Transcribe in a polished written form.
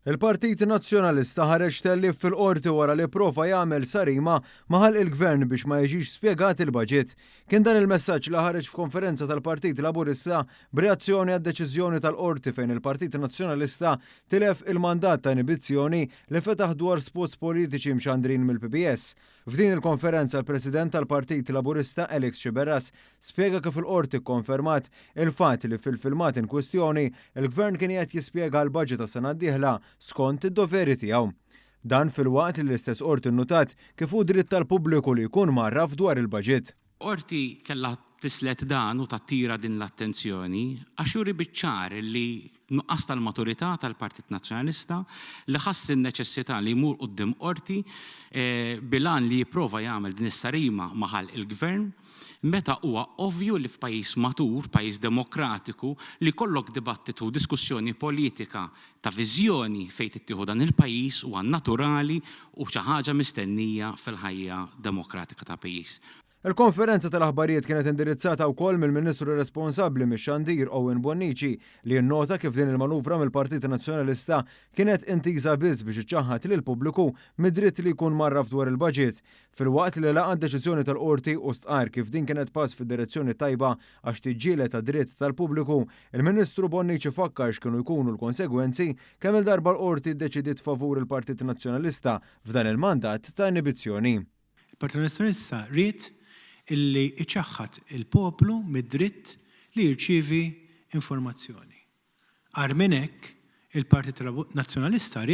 Il-Partit Nazzjonalista ħareġ tellif fil-qorti wara li prova jagħmel sarima maħal il-Gvern biex ma jiġix spjegat il-baġit. Kien dan il-messaġġ li ħareġ f'konferenza tal-Partit Laburista b'reazzjoni għad-deċiżjoni tal-qorti fejn il-Partit Nazzjonalista tilef il-mandat ta' inibizzjoni li fetaħ dwar spots politiċi mxandrin mill-PPS. F'din il-konferenza l-President tal-Partit Laburista Alex Xiberras spjega kif il-qorti kkonfermat il-fatt li fil-filmat in kwestjoni il-Gvern kien qed jispjega l-baġit tas-sena d-dieħla skont id-doveri tiegħu. Dan fil-waqt li l-istess qorti nnutat kif hu dritt tal-pubbliku li jkun marraf dwar il-baġit. Qorti kellha tislet dan u tattira din l-attenzjoni għax juri biċ-ċar li nuqqas tal-maturità tal-Partit Nazzjonalista li ħass in-neċessità li jmur quddiem qorti bilan li jipprova jagħmel din is-sarima maħal il-Gvern meta huwa ovvju li f'pajjiż matur, pajjiż demokratiku li kollok dibattitu diskussjoni politika ta' viżjoni fejn tittieħu dan il-pajjiż huwa naturali u xi ħaġa mistennija fil-ħajja demokratika ta' pajjiż. Il-konferenza tal-aħbarijiet kienet indirizzata wkoll mill-Ministru responsabbli mix-Xandir Owen Bonnici li nnota kif din il-manuvra mill-Partit Nazzjonalista kienet intiża biss biex iċċaħħad lil pubbliku mid-dritt li jkun marraf dwar il-baġit. Filwaqt li laqa d-deċiżjoni tal-qorti u stqar kif din kienet pass fid-direzzjoni tajba għax tiġġieled ta' dritt tal-pubbliku, il-Ministru Bonnici fakkar x'kienu jkunu l-konsegwenzi kemm il-darba l-qorti ddeċidiet favur il-Partit Nazzjonalista f'dan il-mandat ta' inibizzjoni. Il-Partit Nazzjonalista ried illi iċaħħat il-poplu mid-dritt li jirċievi informazzjoni. Għar minn hekk il-Partit Nazzjonalista